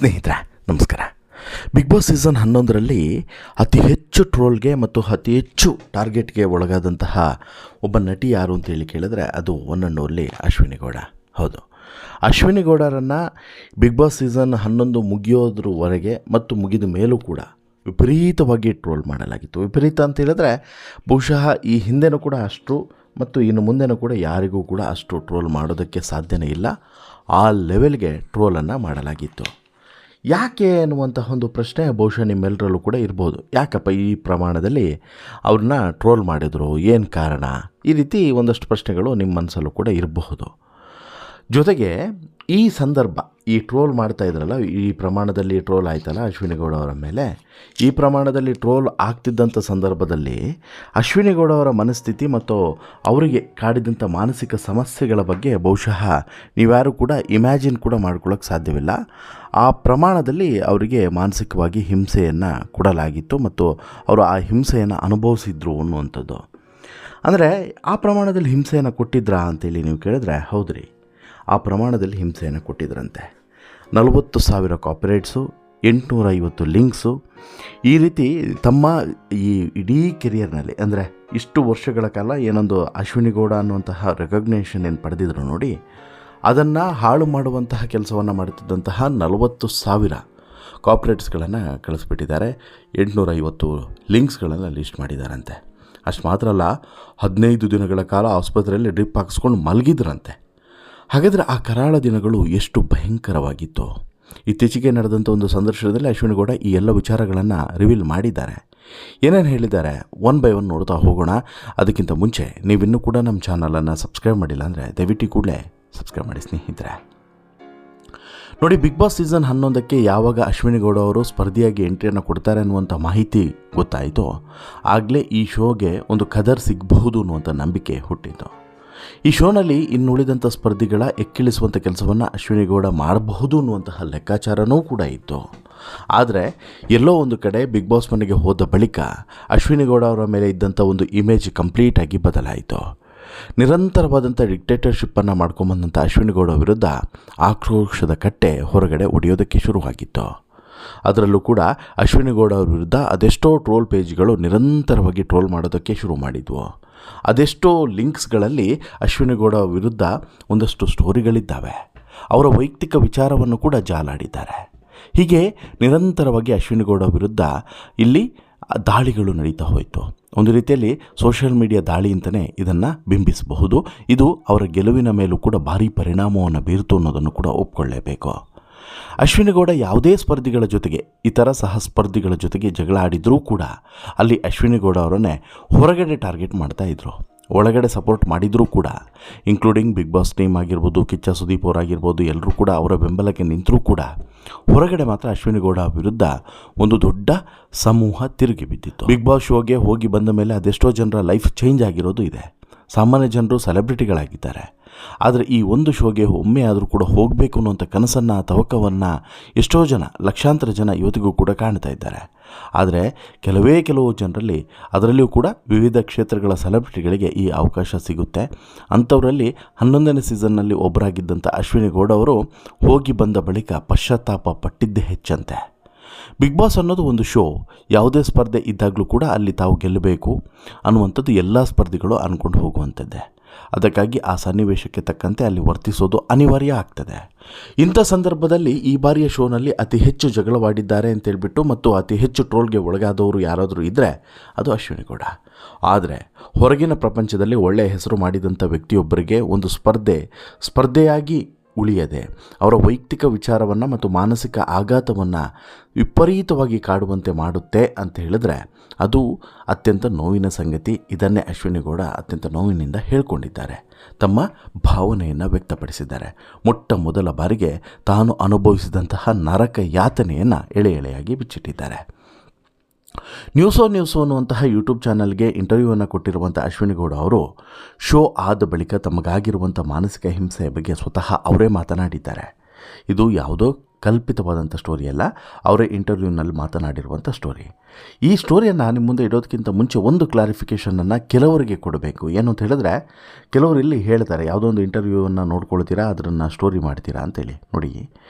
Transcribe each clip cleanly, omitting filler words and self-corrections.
ಸ್ನೇಹಿತರೆ ನಮಸ್ಕಾರ. Big boss season 11ರಲ್ಲಿ ಅತಿ ಹೆಚ್ಚು ಟ್ರೋಲ್ಗೆ ಮತ್ತು ಅತಿ ಹೆಚ್ಚು ಟಾರ್ಗೆಟ್ಗೆ ಒಳಗಾದಂತಹ ಒಬ್ಬ ನಟಿ ಯಾರು ಅಂತೇಳಿ ಕೇಳಿದ್ರೆ ಅದು one and only Ashwini Gowda. ಹೌದು, ಅಶ್ವಿನಿ ಗೌಡರನ್ನು ಬಿಗ್ ಬಾಸ್ ಸೀಸನ್ 11 ಮುಗಿಯೋದ್ರವರೆಗೆ ಮತ್ತು ಮುಗಿದ ಮೇಲೂ ಕೂಡ ವಿಪರೀತವಾಗಿ ಟ್ರೋಲ್ ಮಾಡಲಾಗಿತ್ತು. ವಿಪರೀತ ಅಂತ ಹೇಳಿದ್ರೆ ಬಹುಶಃ ಈ ಹಿಂದೆನೂ ಕೂಡ ಅಷ್ಟು ಮತ್ತು ಇನ್ನು ಮುಂದೆನೂ ಕೂಡ ಯಾರಿಗೂ ಕೂಡ ಅಷ್ಟು ಟ್ರೋಲ್ ಮಾಡೋದಕ್ಕೆ ಸಾಧ್ಯನೇ ಇಲ್ಲ. ಆ ಲೆವೆಲ್ಗೆ ಟ್ರೋಲನ್ನು ಮಾಡಲಾಗಿತ್ತು. ಯಾಕೆ ಅನ್ನುವಂತಹ ಒಂದು ಪ್ರಶ್ನೆ ಬಹುಶಃ ನಿಮ್ಮೆಲ್ಲರಲ್ಲೂ ಕೂಡ ಇರ್ಬೋದು. ಯಾಕಪ್ಪ ಈ ಪ್ರಮಾಣದಲ್ಲಿ ಅವ್ರನ್ನ ಟ್ರೋಲ್ ಮಾಡಿದ್ರು, ಏನು ಕಾರಣ? ಈ ರೀತಿ ಒಂದಷ್ಟು ಪ್ರಶ್ನೆಗಳು ನಿಮ್ಮ ಮನಸ್ಸಲ್ಲೂ ಕೂಡ ಇರಬಹುದು. ಜೊತೆಗೆ ಈ ಸಂದರ್ಭ, ಈ ಟ್ರೋಲ್ ಮಾಡ್ತಾ ಇದ್ರಲ್ಲ, ಈ ಪ್ರಮಾಣದಲ್ಲಿ ಟ್ರೋಲ್ ಆಯ್ತಲ್ಲ ಅಶ್ವಿನಿ ಗೌಡ ಅವರ ಮೇಲೆ, ಈ ಪ್ರಮಾಣದಲ್ಲಿ ಟ್ರೋಲ್ ಆಗ್ತಿದ್ದಂಥ ಸಂದರ್ಭದಲ್ಲಿ ಅಶ್ವಿನಿ ಗೌಡ ಅವರ ಮನಸ್ಥಿತಿ ಮತ್ತು ಅವರಿಗೆ ಕಾಡಿದಂಥ ಮಾನಸಿಕ ಸಮಸ್ಯೆಗಳ ಬಗ್ಗೆ ಬಹುಶಃ ನೀವ್ಯಾರೂ ಕೂಡ ಇಮ್ಯಾಜಿನ್ ಕೂಡ ಮಾಡ್ಕೊಳ್ಳೋಕ್ಕೆ ಸಾಧ್ಯವಿಲ್ಲ. ಆ ಪ್ರಮಾಣದಲ್ಲಿ ಅವರಿಗೆ ಮಾನಸಿಕವಾಗಿ ಹಿಂಸೆಯನ್ನು ಕೊಡಲಾಗಿತ್ತು ಮತ್ತು ಅವರು ಆ ಹಿಂಸೆಯನ್ನು ಅನುಭವಿಸಿದ್ರು ಅನ್ನುವಂಥದ್ದು. ಅಂದರೆ ಆ ಪ್ರಮಾಣದಲ್ಲಿ ಹಿಂಸೆಯನ್ನು ಕೊಟ್ಟಿದ್ರಾ ಅಂತೇಳಿ ನೀವು ಕೇಳಿದ್ರೆ, ಹೌದ್ರಿ, ಆ ಪ್ರಮಾಣದಲ್ಲಿ ಹಿಂಸೆಯನ್ನು ಕೊಟ್ಟಿದ್ರಂತೆ. 40,000 ಕಾಪಿರೈಟ್ಸು, 850 ಲಿಂಕ್ಸು, ಈ ರೀತಿ ತಮ್ಮ ಈ ಇಡೀ ಕೆರಿಯರ್ನಲ್ಲಿ, ಅಂದರೆ ಇಷ್ಟು ವರ್ಷಗಳ ಕಾಲ ಏನೊಂದು ಅಶ್ವಿನಿ ಗೌಡ ಅನ್ನುವಂತಹ ರೆಕಗ್ನೇಷನ್ ಏನು ಪಡೆದಿದ್ರು ನೋಡಿ, ಅದನ್ನು ಹಾಳು ಮಾಡುವಂತಹ ಕೆಲಸವನ್ನು ಮಾಡುತ್ತಿದ್ದಂತಹ 40,000 ಕಾಪಿರೈಟ್ಸ್ಗಳನ್ನು ಕಳಿಸ್ಬಿಟ್ಟಿದ್ದಾರೆ. 850 ಲಿಂಕ್ಸ್ಗಳನ್ನು ಲಿಸ್ಟ್ ಮಾಡಿದ್ದಾರಂತೆ. ಅಷ್ಟು ಮಾತ್ರ ಅಲ್ಲ, 15 ದಿನಗಳ ಕಾಲ ಆಸ್ಪತ್ರೆಯಲ್ಲಿ ಡ್ರಿಪ್ ಹಾಕಿಸ್ಕೊಂಡು ಮಲಗಿದ್ರಂತೆ. ಹಾಗಾದರೆ ಆ ಕರಾಳ ದಿನಗಳು ಎಷ್ಟು ಭಯಂಕರವಾಗಿತ್ತು. ಇತ್ತೀಚೆಗೆ ನಡೆದಂಥ ಒಂದು ಸಂದರ್ಶನದಲ್ಲಿ ಅಶ್ವಿನಿ ಗೌಡ ಈ ಎಲ್ಲ ವಿಚಾರಗಳನ್ನು ರಿವೀಲ್ ಮಾಡಿದ್ದಾರೆ. ಏನೇನು ಹೇಳಿದ್ದಾರೆ ಒನ್ ಬೈ ಒನ್ ನೋಡ್ತಾ ಹೋಗೋಣ. ಅದಕ್ಕಿಂತ ಮುಂಚೆ ನೀವಿನ್ನೂ ಕೂಡ ನಮ್ಮ ಚಾನಲನ್ನು ಸಬ್ಸ್ಕ್ರೈಬ್ ಮಾಡಿಲ್ಲ ಅಂದರೆ ದಯವಿಟ್ಟು ಕೂಡಲೇ ಸಬ್ಸ್ಕ್ರೈಬ್ ಮಾಡಿ ಸ್ನೇಹಿತರೆ. ನೋಡಿ, ಬಿಗ್ ಬಾಸ್ ಸೀಸನ್ 11ಕ್ಕೆ ಯಾವಾಗ ಅಶ್ವಿನಿ ಗೌಡ ಅವರು ಸ್ಪರ್ಧಿಯಾಗಿ ಎಂಟ್ರಿಯನ್ನು ಕೊಡ್ತಾರೆ ಅನ್ನುವಂಥ ಮಾಹಿತಿ ಗೊತ್ತಾಯಿತು, ಆಗಲೇ ಈ ಶೋಗೆ ಒಂದು ಕದರ್ ಸಿಗಬಹುದು ಅನ್ನುವಂಥ ನಂಬಿಕೆ ಹುಟ್ಟಿತು. ಈ ಶೋನಲ್ಲಿ ಇನ್ನುಳಿದಂಥ ಸ್ಪರ್ಧಿಗಳ ಎಕ್ಕಿಳಿಸುವಂಥ ಕೆಲಸವನ್ನು ಅಶ್ವಿನಿ ಗೌಡ ಮಾಡಬಹುದು ಅನ್ನುವಂತಹ ಲೆಕ್ಕಾಚಾರನೂ ಕೂಡ ಇತ್ತು. ಆದರೆ ಎಲ್ಲೋ ಒಂದು ಕಡೆ ಬಿಗ್ ಬಾಸ್ ಮನೆಗೆ ಹೋದ ಬಳಿಕ ಅಶ್ವಿನಿ ಗೌಡ ಅವರ ಮೇಲೆ ಇದ್ದಂಥ ಒಂದು ಇಮೇಜ್ ಕಂಪ್ಲೀಟಾಗಿ ಬದಲಾಯಿತು. ನಿರಂತರವಾದಂಥ ಡಿಕ್ಟೇಟರ್ಶಿಪ್ಪನ್ನು ಮಾಡ್ಕೊಂಬಂದಂಥ ಅಶ್ವಿನಿ ಗೌಡ ವಿರುದ್ಧ ಆಕ್ರೋಶದ ಕಟ್ಟೆ ಹೊರಗಡೆ ಒಡೆಯೋದಕ್ಕೆ ಶುರುವಾಗಿತ್ತು. ಅದರಲ್ಲೂ ಕೂಡ ಅಶ್ವಿನಿ ಗೌಡ ಅವ್ರ ವಿರುದ್ಧ ಅದೆಷ್ಟೋ ಟ್ರೋಲ್ ಪೇಜ್ಗಳು ನಿರಂತರವಾಗಿ ಟ್ರೋಲ್ ಮಾಡೋದಕ್ಕೆ ಶುರು ಮಾಡಿದ್ವು. ಅದೆಷ್ಟೋ ಲಿಂಕ್ಸ್ಗಳಲ್ಲಿ ಅಶ್ವಿನಿ ಗೌಡ ವಿರುದ್ಧ ಒಂದಷ್ಟು ಸ್ಟೋರಿಗಳಿದ್ದಾವೆ. ಅವರ ವೈಯಕ್ತಿಕ ವಿಚಾರವನ್ನು ಕೂಡ ಜಾಲಾಡಿದ್ದಾರೆ. ಹೀಗೆ ನಿರಂತರವಾಗಿ ಅಶ್ವಿನಿ ಗೌಡ ವಿರುದ್ಧ ಇಲ್ಲಿ ದಾಳಿಗಳು ನಡೀತಾ ಹೋಯಿತು. ಒಂದು ರೀತಿಯಲ್ಲಿ ಸೋಷಿಯಲ್ ಮೀಡಿಯಾ ದಾಳಿ ಅಂತಲೇ ಇದನ್ನು ಬಿಂಬಿಸಬಹುದು. ಇದು ಅವರ ಗೆಲುವಿನ ಮೇಲೂ ಕೂಡ ಭಾರೀ ಪರಿಣಾಮವನ್ನು ಬೀರಿತು ಅನ್ನೋದನ್ನು ಕೂಡ ಒಪ್ಕೊಳ್ಳೇಬೇಕು. ಅಶ್ವಿನಿ ಗೌಡ ಯಾವುದೇ ಸ್ಪರ್ಧಿಗಳ ಜೊತೆಗೆ, ಇತರ ಸಹ ಸ್ಪರ್ಧಿಗಳ ಜೊತೆಗೆ ಜಗಳ ಆಡಿದರೂ ಕೂಡ ಅಲ್ಲಿ ಅಶ್ವಿನಿ ಗೌಡ ಅವರನ್ನೇ ಹೊರಗಡೆ ಟಾರ್ಗೆಟ್ ಮಾಡ್ತಾಯಿದ್ರು. ಒಳಗಡೆ ಸಪೋರ್ಟ್ ಮಾಡಿದರೂ ಕೂಡ, ಇನ್ಕ್ಲೂಡಿಂಗ್ ಬಿಗ್ ಬಾಸ್ ಟೀಮ್ ಆಗಿರ್ಬೋದು, ಕಿಚ್ಚ ಸುದೀಪ್ ಅವರಾಗಿರ್ಬೋದು, ಎಲ್ಲರೂ ಕೂಡ ಅವರ ಬೆಂಬಲಕ್ಕೆ ನಿಂತರೂ ಕೂಡ ಹೊರಗಡೆ ಮಾತ್ರ ಅಶ್ವಿನಿ ಗೌಡ ವಿರುದ್ಧ ಒಂದು ದೊಡ್ಡ ಸಮೂಹ ತಿರುಗಿ ಬಿದ್ದಿತ್ತು. ಬಿಗ್ ಬಾಸ್ ಶೋಗೆ ಹೋಗಿ ಬಂದ ಮೇಲೆ ಅದೆಷ್ಟೋ ಜನರ ಲೈಫ್ ಚೇಂಜ್ ಆಗಿರೋದು ಇದೆ. ಸಾಮಾನ್ಯ ಜನರು ಸೆಲೆಬ್ರಿಟಿಗಳಾಗಿದ್ದಾರೆ. ಆದರೆ ಈ ಒಂದು ಶೋಗೆ ಒಮ್ಮೆ ಆದರೂ ಕೂಡ ಹೋಗಬೇಕು ಅನ್ನುವಂಥ ಕನಸನ್ನು, ತವಕವನ್ನು ಎಷ್ಟೋ ಜನ, ಲಕ್ಷಾಂತರ ಜನ ಇವತ್ತಿಗೂ ಕೂಡ ಕಾಣ್ತಾ ಇದ್ದಾರೆ. ಆದರೆ ಕೆಲವು ಜನರಲ್ಲಿ, ಅದರಲ್ಲಿಯೂ ಕೂಡ ವಿವಿಧ ಕ್ಷೇತ್ರಗಳ ಸೆಲೆಬ್ರಿಟಿಗಳಿಗೆ ಈ ಅವಕಾಶ ಸಿಗುತ್ತೆ. ಅಂಥವರಲ್ಲಿ 11ನೇ ಸೀಸನ್ನಲ್ಲಿ ಒಬ್ಬರಾಗಿದ್ದಂಥ ಅಶ್ವಿನಿ ಗೌಡ ಅವರು ಹೋಗಿ ಬಂದ ಬಳಿಕ ಪಶ್ಚಾತ್ತಾಪ ಪಟ್ಟಿದ್ದೇ ಹೆಚ್ಚಂತೆ. ಬಿಗ್ ಬಾಸ್ ಅನ್ನೋದು ಒಂದು ಶೋ. ಯಾವುದೇ ಸ್ಪರ್ಧೆ ಇದ್ದಾಗಲೂ ಕೂಡ ಅಲ್ಲಿ ತಾವು ಗೆಲ್ಲಬೇಕು ಅನ್ನುವಂಥದ್ದು ಎಲ್ಲ ಸ್ಪರ್ಧಿಗಳು ಅಂದ್ಕೊಂಡು ಹೋಗುವಂಥದ್ದೇ. ಅದಕ್ಕಾಗಿ ಆ ಸನ್ನಿವೇಶಕ್ಕೆ ತಕ್ಕಂತೆ ಅಲ್ಲಿ ವರ್ತಿಸೋದು ಅನಿವಾರ್ಯ ಆಗ್ತದೆ. ಇಂಥ ಸಂದರ್ಭದಲ್ಲಿ ಈ ಬಾರಿಯ ಶೋನಲ್ಲಿ ಅತಿ ಹೆಚ್ಚು ಜಗಳವಾಡಿದ್ದಾರೆ ಅಂತೇಳ್ಬಿಟ್ಟು ಮತ್ತು ಅತಿ ಹೆಚ್ಚು ಟ್ರೋಲ್ಗೆ ಒಳಗಾದವರು ಯಾರಾದರೂ ಇದ್ದರೆ ಅದು ಅಶ್ವಿನಿ ಗೌಡ. ಆದರೆ ಹೊರಗಿನ ಪ್ರಪಂಚದಲ್ಲಿ ಒಳ್ಳೆಯ ಹೆಸರು ಮಾಡಿದಂಥ ವ್ಯಕ್ತಿಯೊಬ್ಬರಿಗೆ ಒಂದು ಸ್ಪರ್ಧೆಯಾಗಿ ಉಳಿಯದೆ ಅವರ ವೈಯಕ್ತಿಕ ವಿಚಾರವನ್ನು ಮತ್ತು ಮಾನಸಿಕ ಆಘಾತವನ್ನು ವಿಪರೀತವಾಗಿ ಕಾಡುವಂತೆ ಮಾಡುತ್ತೆ ಅಂತ ಹೇಳಿದ್ರೆ ಅದು ಅತ್ಯಂತ ನೋವಿನ ಸಂಗತಿ. ಇದನ್ನೇ ಅಶ್ವಿನಿ ಗೌಡ ಅತ್ಯಂತ ನೋವಿನಿಂದ ಹೇಳ್ಕೊಂಡಿದ್ದಾರೆ. ತಮ್ಮ ಭಾವನೆಯನ್ನು ವ್ಯಕ್ತಪಡಿಸಿದ್ದಾರೆ. ಮೊಟ್ಟ ಮೊದಲ ಬಾರಿಗೆ ತಾನು ಅನುಭವಿಸಿದಂತಹ ನರಕ ಯಾತನೆಯನ್ನು ಎಳೆಯಾಗಿ ಬಿಚ್ಚಿಟ್ಟಿದ್ದಾರೆ. ನ್ಯೂಸೋ ಅನ್ನುವಂತಹ ಯೂಟ್ಯೂಬ್ ಚಾನಲ್ಗೆ ಇಂಟರ್ವ್ಯೂವನ್ನು ಕೊಟ್ಟಿರುವಂಥ ಅಶ್ವಿನಿ ಗೌಡ ಅವರು ಶೋ ಆದ ಬಳಿಕ ತಮಗಾಗಿರುವಂಥ ಮಾನಸಿಕ ಹಿಂಸೆಯ ಬಗ್ಗೆ ಸ್ವತಃ ಅವರೇ ಮಾತನಾಡಿದ್ದಾರೆ. ಇದು ಯಾವುದೋ ಕಲ್ಪಿತವಾದಂಥ ಸ್ಟೋರಿ ಅಲ್ಲ, ಅವರೇ ಇಂಟರ್ವ್ಯೂನಲ್ಲಿ ಮಾತನಾಡಿರುವಂಥ ಸ್ಟೋರಿ. ಈ ಸ್ಟೋರಿಯನ್ನು ನಿಮ್ಮ ಮುಂದೆ ಇಡೋದಕ್ಕಿಂತ ಮುಂಚೆ ಒಂದು ಕ್ಲಾರಿಫಿಕೇಷನನ್ನು ಕೆಲವರಿಗೆ ಕೊಡಬೇಕು. ಏನು ಅಂತ ಹೇಳಿದ್ರೆ, ಕೆಲವರು ಇಲ್ಲಿ ಹೇಳ್ತಾರೆ ಯಾವುದೋ ಒಂದು ಇಂಟರ್ವ್ಯೂವನ್ನು ನೋಡ್ಕೊಳ್ತೀರಾ, ಅದನ್ನು ಸ್ಟೋರಿ ಮಾಡ್ತೀರಾ ಅಂತೇಳಿ. ನೋಡಿ,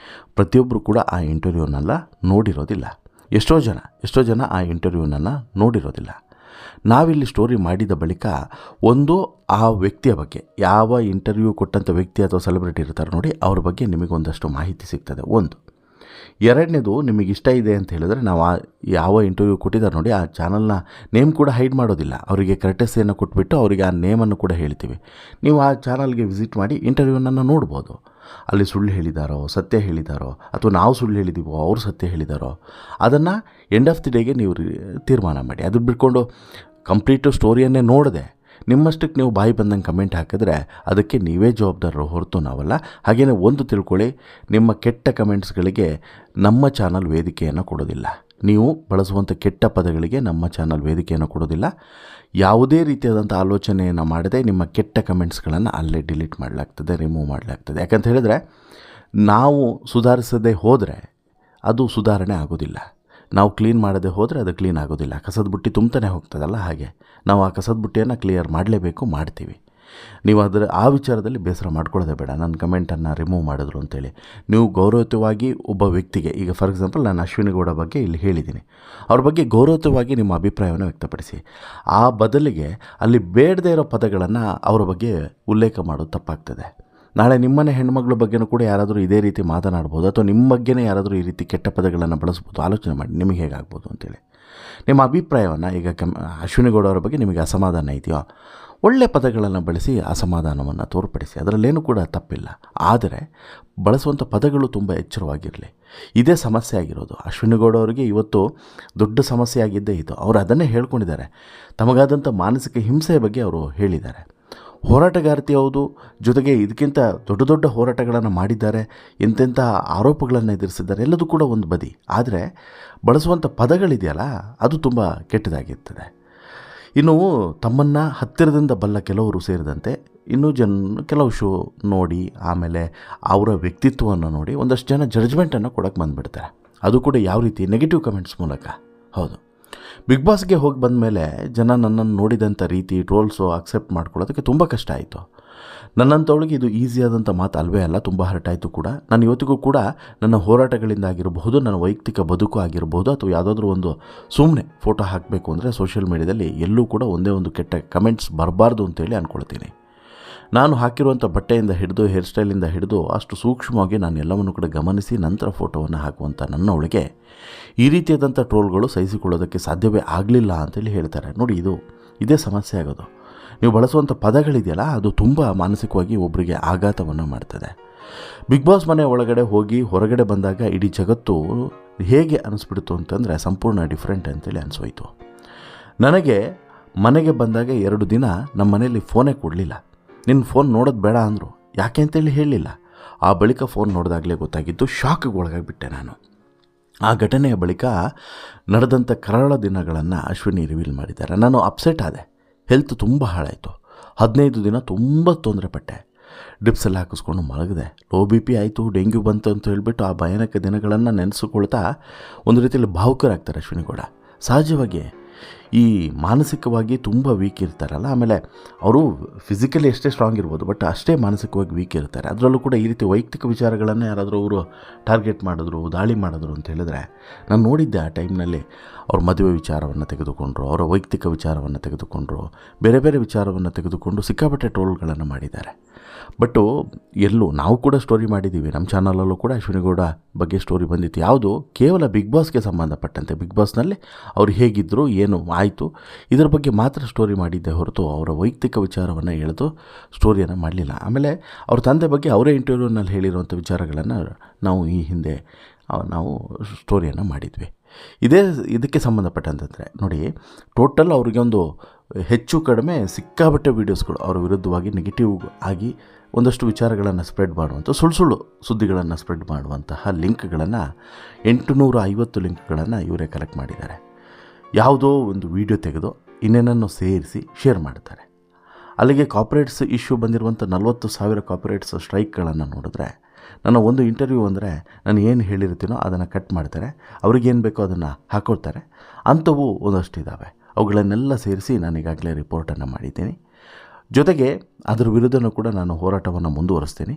ಪ್ರತಿಯೊಬ್ಬರು ಕೂಡ ಆ ಇಂಟರ್ವ್ಯೂನೆಲ್ಲ ನೋಡಿರೋದಿಲ್ಲ. ಎಷ್ಟೋ ಜನ ಆ ಇಂಟರ್ವ್ಯೂನನ್ನು ನೋಡಿರೋದಿಲ್ಲ. ನಾವಿಲ್ಲಿ ಸ್ಟೋರಿ ಮಾಡಿದ ಬಳಿಕ ಒಂದು ಆ ವ್ಯಕ್ತಿಯ ಬಗ್ಗೆ, ಯಾವ ಇಂಟರ್ವ್ಯೂ ಕೊಟ್ಟಂಥ ವ್ಯಕ್ತಿ ಅಥವಾ ಸೆಲೆಬ್ರಿಟಿ ಇರ್ತಾರೆ ನೋಡಿ, ಅವ್ರ ಬಗ್ಗೆ ನಿಮಗೊಂದಷ್ಟು ಮಾಹಿತಿ ಸಿಗ್ತದೆ. ಒಂದು. ಎರಡನೇದು, ನಿಮಗೆ ಇಷ್ಟ ಇದೆ ಅಂತ ಹೇಳಿದ್ರೆ ನಾವು ಯಾವ ಇಂಟರ್ವ್ಯೂ ಕೊಟ್ಟಿದ್ದಾರೆ ನೋಡಿ, ಆ ಚಾನಲ್ನ ನೇಮ್ ಕೂಡ ಹೈಡ್ ಮಾಡೋದಿಲ್ಲ. ಅವರಿಗೆ ಕರ್ಟೆಸಿಯನ್ನು ಕೊಟ್ಬಿಟ್ಟು ಅವರಿಗೆ ಆ ನೇಮನ್ನು ಕೂಡ ಹೇಳ್ತೀವಿ. ನೀವು ಆ ಚಾನಲ್ಗೆ ವಿಸಿಟ್ ಮಾಡಿ ಇಂಟರ್ವ್ಯೂನನ್ನು ನೋಡ್ಬೋದು. ಅಲ್ಲಿ ಸುಳ್ಳು ಹೇಳಿದಾರೋ, ಸತ್ಯ ಹೇಳಿದಾರೋ, ಅಥವಾ ನಾವು ಸುಳ್ಳು ಹೇಳಿದ್ದೀವೋ, ಅವರು ಸತ್ಯ ಹೇಳಿದಾರೋ, ಅದನ್ನು ಎಂಡ್ ಆಫ್ ದಿ ಡೇಗೆ ನೀವು ತೀರ್ಮಾನ ಮಾಡಿ. ಅದು ಬಿಟ್ಕೊಂಡು ಕಂಪ್ಲೀಟು ಸ್ಟೋರಿಯನ್ನೇ ನೋಡದೆ ನಿಮ್ಮಷ್ಟಕ್ಕೆ ನೀವು ಬಾಯಿ ಬಂದಂಗೆ ಕಮೆಂಟ್ ಹಾಕಿದ್ರೆ ಅದಕ್ಕೆ ನೀವೇ ಜವಾಬ್ದಾರರು, ಹೊರತು ನಾವಲ್ಲ. ಹಾಗೆಯೇ ಒಂದು ತಿಳ್ಕೊಳ್ಳಿ, ನಿಮ್ಮ ಕೆಟ್ಟ ಕಮೆಂಟ್ಸ್ಗಳಿಗೆ ನಮ್ಮ ಚಾನಲ್ ವೇದಿಕೆಯನ್ನು ಕೊಡೋದಿಲ್ಲ. ನೀವು ಬಳಸುವಂಥ ಕೆಟ್ಟ ಪದಗಳಿಗೆ ನಮ್ಮ ಚಾನಲ್ ವೇದಿಕೆಯನ್ನು ಕೊಡೋದಿಲ್ಲ. ಯಾವುದೇ ರೀತಿಯಾದಂಥ ಆಲೋಚನೆಯನ್ನು ಮಾಡದೆ ನಿಮ್ಮ ಕೆಟ್ಟ ಕಮೆಂಟ್ಸ್ಗಳನ್ನು ಅಲ್ಲೇ ಡಿಲೀಟ್ ಮಾಡಲಾಗ್ತದೆ, ರಿಮೂವ್ ಮಾಡಲಾಗ್ತದೆ. ಯಾಕಂತ ಹೇಳಿದ್ರೆ, ನಾವು ಸುಧಾರಿಸದೆ ಹೋದರೆ ಅದು ಸುಧಾರಣೆ ಆಗೋದಿಲ್ಲ. ನಾವು ಕ್ಲೀನ್ ಮಾಡದೆ ಹೋದರೆ ಅದು ಕ್ಲೀನ್ ಆಗೋದಿಲ್ಲ. ಕಸದ ಬುಟ್ಟಿ ತುಂಬ್ತಾನೆ ಹೋಗ್ತದಲ್ಲ, ಹಾಗೆ ನಾವು ಆ ಕಸದ ಬುಟ್ಟಿಯನ್ನು ಕ್ಲಿಯರ್ ಮಾಡಲೇಬೇಕು, ಮಾಡ್ತೀವಿ. ನೀವು ಆ ವಿಚಾರದಲ್ಲಿ ಬೇಸರ ಮಾಡ್ಕೊಳ್ಳೋದೇ ಬೇಡ, ನನ್ನ ಕಮೆಂಟನ್ನು ರಿಮೂವ್ ಮಾಡಿದ್ರು ಅಂತೇಳಿ. ನೀವು ಗೌರವಯುತವಾಗಿ ಒಬ್ಬ ವ್ಯಕ್ತಿಗೆ, ಈಗ ಫಾರ್ ಎಕ್ಸಾಂಪಲ್ ನಾನು ಅಶ್ವಿನಿ ಗೌಡ ಬಗ್ಗೆ ಇಲ್ಲಿ ಹೇಳಿದ್ದೀನಿ, ಅವ್ರ ಬಗ್ಗೆ ಗೌರವಯುತವಾಗಿ ನಿಮ್ಮ ಅಭಿಪ್ರಾಯವನ್ನು ವ್ಯಕ್ತಪಡಿಸಿ. ಆ ಬದಲಿಗೆ ಅಲ್ಲಿ ಬೇಡದೇ ಇರೋ ಪದಗಳನ್ನು ಅವರ ಬಗ್ಗೆ ಉಲ್ಲೇಖ ಮಾಡೋದು ತಪ್ಪಾಗ್ತದೆ. ನಾಳೆ ನಿಮ್ಮನೆ ಹೆಣ್ಮಗಳ ಬಗ್ಗೆನೂ ಕೂಡ ಯಾರಾದರೂ ಇದೇ ರೀತಿ ಮಾತನಾಡ್ಬೋದು, ಅಥವಾ ನಿಮ್ಮ ಬಗ್ಗೆನೇ ಯಾರಾದರೂ ಈ ರೀತಿ ಕೆಟ್ಟ ಪದಗಳನ್ನು ಬಳಸ್ಬೋದು. ಆಲೋಚನೆ ಮಾಡಿ ನಿಮಗೆ ಹೇಗಾಗ್ಬೋದು ಅಂತೇಳಿ. ನಿಮ್ಮ ಅಭಿಪ್ರಾಯವನ್ನು, ಈಗ ಅಶ್ವಿನಿ ಗೌಡ ಅವರ ಬಗ್ಗೆ ನಿಮಗೆ ಅಸಮಾಧಾನ ಇದೆಯೋ, ಒಳ್ಳೆ ಪದಗಳನ್ನು ಬಳಸಿ ಅಸಮಾಧಾನವನ್ನು ತೋರ್ಪಡಿಸಿ, ಅದರಲ್ಲೇನೂ ಕೂಡ ತಪ್ಪಿಲ್ಲ. ಆದರೆ ಬಳಸುವಂಥ ಪದಗಳು ತುಂಬ ಎಚ್ಚರವಾಗಿರಲಿ. ಇದೇ ಸಮಸ್ಯೆ ಆಗಿರೋದು ಅಶ್ವಿನಿ ಗೌಡ ಅವರಿಗೆ. ಇವತ್ತು ದೊಡ್ಡ ಸಮಸ್ಯೆ ಆಗಿದ್ದೇ ಇದು. ಅವರು ಅದನ್ನೇ ಹೇಳ್ಕೊಂಡಿದ್ದಾರೆ. ತಮಗಾದಂಥ ಮಾನಸಿಕ ಹಿಂಸೆಯ ಬಗ್ಗೆ ಅವರು ಹೇಳಿದ್ದಾರೆ. ಹೋರಾಟಗಾರ್ತಿ ಹೌದು, ಜೊತೆಗೆ ಇದಕ್ಕಿಂತ ದೊಡ್ಡ ದೊಡ್ಡ ಹೋರಾಟಗಳನ್ನು ಮಾಡಿದ್ದಾರೆ, ಎಂತೆಂಥ ಆರೋಪಗಳನ್ನು ಎದುರಿಸಿದ್ದಾರೆ, ಎಲ್ಲದೂ ಕೂಡ ಒಂದು ಬದಿ. ಆದರೆ ಬಳಸುವಂಥ ಪದಗಳಿದೆಯಲ್ಲ, ಅದು ತುಂಬ ಕೆಟ್ಟದಾಗಿರ್ತದೆ. ಇನ್ನು ತಮ್ಮನ್ನು ಹತ್ತಿರದಿಂದ ಬಲ್ಲ ಕೆಲವರು ಸೇರಿದಂತೆ ಇನ್ನೂ ಕೆಲವು ಶೋ ನೋಡಿ, ಆಮೇಲೆ ಅವರ ವ್ಯಕ್ತಿತ್ವವನ್ನು ನೋಡಿ ಒಂದಷ್ಟು ಜನ ಜಡ್ಜ್ಮೆಂಟನ್ನು ಕೊಡೋಕ್ಕೆ ಬಂದುಬಿಡ್ತಾರೆ. ಅದು ಕೂಡ ಯಾವ ರೀತಿ? ನೆಗೆಟಿವ್ ಕಮೆಂಟ್ಸ್ ಮೂಲಕ. ಹೌದು, ಬಿಗ್ ಬಾಸ್ಗೆ ಹೋಗಿ ಬಂದ ಮೇಲೆ ಜನ ನನ್ನನ್ನು ನೋಡಿದಂಥ ರೀತಿ, ಟ್ರೋಲ್ಸು ಅಕ್ಸೆಪ್ಟ್ ಮಾಡ್ಕೊಳ್ಳೋದಕ್ಕೆ ತುಂಬ ಕಷ್ಟ ಆಯಿತು. ನನ್ನಂಥವಳಿಗೆ ಇದು ಈಸಿಯಾದಂಥ ಮಾತು ಅಲ್ವೇ ಅಲ್ಲ, ತುಂಬ ಹರ್ಟ್ ಆಯಿತು ಕೂಡ. ನಾನು ಇವತ್ತಿಗೂ ಕೂಡ ನನ್ನ ಹೋರಾಟಗಳಿಂದ ಆಗಿರಬಹುದು, ನನ್ನ ವೈಯಕ್ತಿಕ ಬದುಕು ಆಗಿರಬಹುದು, ಅಥವಾ ಯಾವುದಾದ್ರೂ ಒಂದು ಸುಮ್ಮನೆ ಫೋಟೋ ಹಾಕಬೇಕು ಅಂದರೆ ಸೋಷಿಯಲ್ ಮೀಡಿಯಾದಲ್ಲಿ ಎಲ್ಲೂ ಕೂಡ ಒಂದೇ ಒಂದು ಕೆಟ್ಟ ಕಮೆಂಟ್ಸ್ ಬರಬಾರ್ದು ಅಂತೇಳಿ ಅಂದ್ಕೊಳ್ತೀನಿ. ನಾನು ಹಾಕಿರುವಂಥ ಬಟ್ಟೆಯಿಂದ ಹಿಡಿದು, ಹೇರ್ ಸ್ಟೈಲಿಂದ ಹಿಡಿದು ಅಷ್ಟು ಸೂಕ್ಷ್ಮವಾಗಿ ನಾನು ಎಲ್ಲವನ್ನು ಕೂಡ ಗಮನಿಸಿ ನಂತರ ಫೋಟೋವನ್ನು ಹಾಕುವಂಥ ನನ್ನವಳಿಗೆ ಈ ರೀತಿಯಾದಂಥ ಟ್ರೋಲ್ಗಳು ಸಹಿಸಿಕೊಳ್ಳೋದಕ್ಕೆ ಸಾಧ್ಯವೇ ಆಗಲಿಲ್ಲ ಅಂತೇಳಿ ಹೇಳ್ತಾರೆ. ನೋಡಿ, ಇದೇ ಸಮಸ್ಯೆ ಆಗೋದು. ನೀವು ಬಳಸುವಂಥ ಪದಗಳಿದೆಯಲ್ಲ, ಅದು ತುಂಬ ಮಾನಸಿಕವಾಗಿ ಒಬ್ಬರಿಗೆ ಆಘಾತವನ್ನು ಮಾಡ್ತದೆ. ಬಿಗ್ ಬಾಸ್ ಮನೆ ಒಳಗಡೆ ಹೋಗಿ ಹೊರಗಡೆ ಬಂದಾಗ ಇಡೀ ಜಗತ್ತು ಹೇಗೆ ಅನಿಸ್ಬಿಡ್ತು ಅಂತಂದರೆ ಸಂಪೂರ್ಣ ಡಿಫ್ರೆಂಟ್ ಅಂತೇಳಿ ಅನಿಸೋಯ್ತು. ನನಗೆ ಮನೆಗೆ ಬಂದಾಗ 2 ದಿನ ನಮ್ಮ ಮನೇಲಿ ಫೋನೇ ಕೊಡಲಿಲ್ಲ. ನಿನ್ನ ಫೋನ್ ನೋಡೋದು ಬೇಡ ಅಂದರು. ಯಾಕೆ ಅಂತೇಳಿ ಹೇಳಲಿಲ್ಲ. ಆ ಬಳಿಕ ಫೋನ್ ನೋಡಿದಾಗಲೇ ಗೊತ್ತಾಗಿದ್ದು, ಶಾಕ್ಗೆ ಒಳಗಾಗಿಬಿಟ್ಟೆ ನಾನು. ಆ ಘಟನೆಯ ಬಳಿಕ ನಡೆದಂಥ ಕರಾಳ ದಿನಗಳನ್ನು ಅಶ್ವಿನಿ ರಿವೀಲ್ ಮಾಡಿದ್ದಾರೆ. ನಾನು ಅಪ್ಸೆಟ್ ಆದೆ. ಹೆಲ್ತ್ ತುಂಬ ಹಾಳಾಯಿತು. 15 ದಿನ ತುಂಬ ತೊಂದರೆ ಪಟ್ಟೆ. ಡ್ರಿಪ್ಸ್ ಎಲ್ಲ ಹಾಕಿಸ್ಕೊಂಡು ಮಲಗಿದೆ. ಲೋ BP ಆಯಿತು, ಡೆಂಗ್ಯೂ ಬಂತು ಅಂತ ಹೇಳಿಬಿಟ್ಟು ಆ ಭಯಾನಕ ದಿನಗಳನ್ನು ನೆನೆಸಿಕೊಳ್ತಾ ಒಂದು ರೀತಿಯಲ್ಲಿ ಭಾವುಕರಾಗ್ತಾರೆ ಅಶ್ವಿನಿ ಗೌಡ. ಸಹಜವಾಗಿ ಈ ಮಾನಸಿಕವಾಗಿ ತುಂಬ ವೀಕ್ ಇರ್ತಾರಲ್ಲ, ಆಮೇಲೆ ಅವರು ಫಿಸಿಕಲಿ ಎಷ್ಟೇ ಸ್ಟ್ರಾಂಗ್ ಇರ್ಬೋದು, ಬಟ್ ಅಷ್ಟೇ ಮಾನಸಿಕವಾಗಿ ವೀಕ್ ಇರ್ತಾರೆ. ಅದರಲ್ಲೂ ಕೂಡ ಈ ರೀತಿ ವೈಯಕ್ತಿಕ ವಿಚಾರಗಳನ್ನು ಯಾರಾದರೂ ಅವರು ಟಾರ್ಗೆಟ್ ಮಾಡಿದ್ರು, ದಾಳಿ ಮಾಡಿದ್ರು ಅಂತ ಹೇಳಿದ್ರೆ, ನಾನು ನೋಡಿದ್ದೆ ಆ ಟೈಮ್ನಲ್ಲಿ ಅವ್ರ ಮದುವೆ ವಿಚಾರವನ್ನು ತೆಗೆದುಕೊಂಡ್ರು, ಅವರ ವೈಯಕ್ತಿಕ ವಿಚಾರವನ್ನು ತೆಗೆದುಕೊಂಡ್ರು, ಬೇರೆ ಬೇರೆ ವಿಚಾರವನ್ನು ತೆಗೆದುಕೊಂಡು ಸಿಕ್ಕಾಪಟ್ಟೆ ಟ್ರೋಲ್ಗಳನ್ನು ಮಾಡಿದ್ದಾರೆ. ಬಟ್ಟು ಎಲ್ಲೂ ನಾವು ಕೂಡ ಸ್ಟೋರಿ ಮಾಡಿದ್ದೀವಿ, ನಮ್ಮ ಚಾನಲಲ್ಲೂ ಕೂಡ ಅಶ್ವಿನಿ ಗೌಡ ಬಗ್ಗೆ ಸ್ಟೋರಿ ಬಂದಿತ್ತು. ಯಾವುದು? ಕೇವಲ ಬಿಗ್ ಬಾಸ್ಗೆ ಸಂಬಂಧಪಟ್ಟಂತೆ, ಬಿಗ್ ಬಾಸ್ನಲ್ಲಿ ಅವ್ರು ಹೇಗಿದ್ದರು, ಏನು ಆಯಿತು, ಇದರ ಬಗ್ಗೆ ಮಾತ್ರ ಸ್ಟೋರಿ ಮಾಡಿದ್ದೆ ಹೊರತು ಅವರ ವೈಯಕ್ತಿಕ ವಿಚಾರವನ್ನು ಎಳೆದು ಸ್ಟೋರಿಯನ್ನು ಮಾಡಲಿಲ್ಲ. ಆಮೇಲೆ ಅವ್ರ ತಂದೆ ಬಗ್ಗೆ ಅವರೇ ಇಂಟರ್ವ್ಯೂನಲ್ಲಿ ಹೇಳಿರುವಂಥ ವಿಚಾರಗಳನ್ನು ನಾವು ಈ ಹಿಂದೆ ನಾವು ಸ್ಟೋರಿಯನ್ನು ಮಾಡಿದ್ವಿ. ಇದಕ್ಕೆ ಸಂಬಂಧಪಟ್ಟಂತಂದರೆ ನೋಡಿ, ಟೋಟಲ್ ಅವ್ರಿಗೆ ಒಂದು ಹೆಚ್ಚು ಕಡಿಮೆ ಸಿಕ್ಕಾಬಟ್ಟೆ ವೀಡಿಯೋಸ್ಗಳು ಅವರ ವಿರುದ್ಧವಾಗಿ ನೆಗೆಟಿವ್ ಆಗಿ ಒಂದಷ್ಟು ವಿಚಾರಗಳನ್ನು ಸ್ಪ್ರೆಡ್ ಮಾಡುವಂಥ, ಸುಳ್ಳು ಸುದ್ದಿಗಳನ್ನು ಸ್ಪ್ರೆಡ್ ಮಾಡುವಂತಹ ಲಿಂಕ್ಗಳನ್ನು 850 ಲಿಂಕ್ಗಳನ್ನು ಇವರೇ ಕಲೆಕ್ಟ್ ಮಾಡಿದ್ದಾರೆ. ಯಾವುದೋ ಒಂದು ವಿಡಿಯೋ ತೆಗೆದು ಇನ್ನೇನನ್ನು ಸೇರಿಸಿ ಶೇರ್ ಮಾಡ್ತಾರೆ. ಅಲ್ಲಿಗೆ ಕಾಪರೇಟ್ಸ್ ಇಶ್ಯೂ ಬಂದಿರುವಂಥ 40,000 ಕಾಪರೇಟ್ಸ್ ಸ್ಟ್ರೈಕ್ಗಳನ್ನು ನೋಡಿದ್ರೆ ನನ್ನ ಒಂದು ಇಂಟರ್ವ್ಯೂ ಅಂದರೆ ನಾನು ಏನು ಹೇಳಿರ್ತೀನೋ ಅದನ್ನು ಕಟ್ ಮಾಡ್ತಾರೆ, ಅವ್ರಿಗೇನು ಬೇಕೋ ಅದನ್ನು ಹಾಕೊಳ್ತಾರೆ. ಅಂಥವು ಒಂದಷ್ಟಿದ್ದಾವೆ. ಅವುಗಳನ್ನೆಲ್ಲ ಸೇರಿಸಿ ನಾನು ಈಗಾಗಲೇ ರಿಪೋರ್ಟನ್ನು ಮಾಡಿದ್ದೀನಿ. ಜೊತೆಗೆ ಅದರ ವಿರುದ್ಧನೂ ಕೂಡ ನಾನು ಹೋರಾಟವನ್ನು ಮುಂದುವರಿಸ್ತೀನಿ.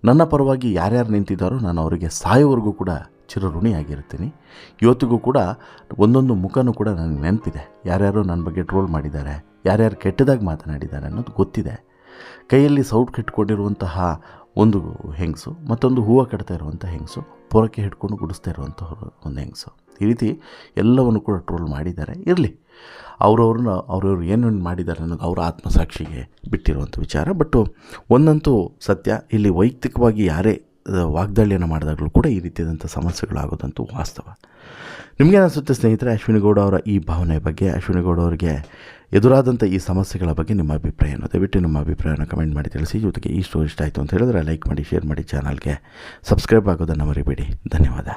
ನನ್ನ ಪರವಾಗಿ ಯಾರ್ಯಾರು ನಿಂತಿದ್ದಾರೋ ನಾನು ಅವರಿಗೆ ಸಾಯೋವರೆಗೂ ಕೂಡ ಚಿರಋಣಿಯಾಗಿರ್ತೀನಿ. ಇವತ್ತಿಗೂ ಕೂಡ ಒಂದೊಂದು ಮುಖನೂ ಕೂಡ ನನಗೆ ನೆನಪಿದೆ. ಯಾರ್ಯಾರು ನನ್ನ ಬಗ್ಗೆ ಟ್ರೋಲ್ ಮಾಡಿದ್ದಾರೆ, ಯಾರ್ಯಾರು ಕೆಟ್ಟದಾಗಿ ಮಾತನಾಡಿದ್ದಾರೆ ಅನ್ನೋದು ಗೊತ್ತಿದೆ. ಕೈಯಲ್ಲಿ ಸೌಟ್ ಕಟ್ಕೊಂಡಿರುವಂತಹ ಒಂದು ಹೆಂಗಸು, ಮತ್ತೊಂದು ಹೂವು ಕಟ್ತಾ ಇರುವಂಥ ಹೆಂಗಸು, ಪೊರಕೆ ಹಿಡ್ಕೊಂಡು ಗುಡಿಸ್ತಾ ಇರುವಂಥ ಒಂದು ಹೆಂಗಸು, ಈ ರೀತಿ ಎಲ್ಲವನ್ನು ಕೂಡ ಟ್ರೋಲ್ ಮಾಡಿದ್ದಾರೆ. ಇರಲಿ, ಅವ್ರವ್ರು ಏನೇನು ಮಾಡಿದ್ದಾರೆ ಅನ್ನೋದು ಅವರ ಆತ್ಮಸಾಕ್ಷಿಗೆ ಬಿಟ್ಟಿರುವಂಥ ವಿಚಾರ. ಬಟ್ ಒಂದಂತೂ ಸತ್ಯ, ಇಲ್ಲಿ ವೈಯಕ್ತಿಕವಾಗಿ ಯಾರೇ ವಾಗ್ದಾಳಿಯನ್ನು ಮಾಡಿದಾಗಲೂ ಕೂಡ ಈ ರೀತಿಯಾದಂಥ ಸಮಸ್ಯೆಗಳಾಗೋದಂತೂ ವಾಸ್ತವ. ನಿಮಗೇನಿಸುತ್ತೆ ಸ್ನೇಹಿತರೆ, ಅಶ್ವಿನಿ ಗೌಡ ಅವರ ಈ ಭಾವನೆ ಬಗ್ಗೆ, ಅಶ್ವಿನಿ ಗೌಡ ಅವರಿಗೆ ಎದುರಾದಂಥ ಈ ಸಮಸ್ಯೆಗಳ ಬಗ್ಗೆ ನಿಮ್ಮ ಅಭಿಪ್ರಾಯ ಏನು? ದಯವಿಟ್ಟು ನಿಮ್ಮ ಅಭಿಪ್ರಾಯನ ಕಮೆಂಟ್ ಮಾಡಿ ತಿಳಿಸಿ. ಜೊತೆಗೆ ಈ ಸ್ಟೋರಿ ಇಷ್ಟ ಆಯಿತು ಅಂತ ಹೇಳಿದ್ರೆ ಲೈಕ್ ಮಾಡಿ, ಶೇರ್ ಮಾಡಿ, ಚಾನಲ್ಗೆ ಸಬ್ಸ್ಕ್ರೈಬ್ ಆಗೋದನ್ನು ಮರಿಬೇಡಿ. ಧನ್ಯವಾದ.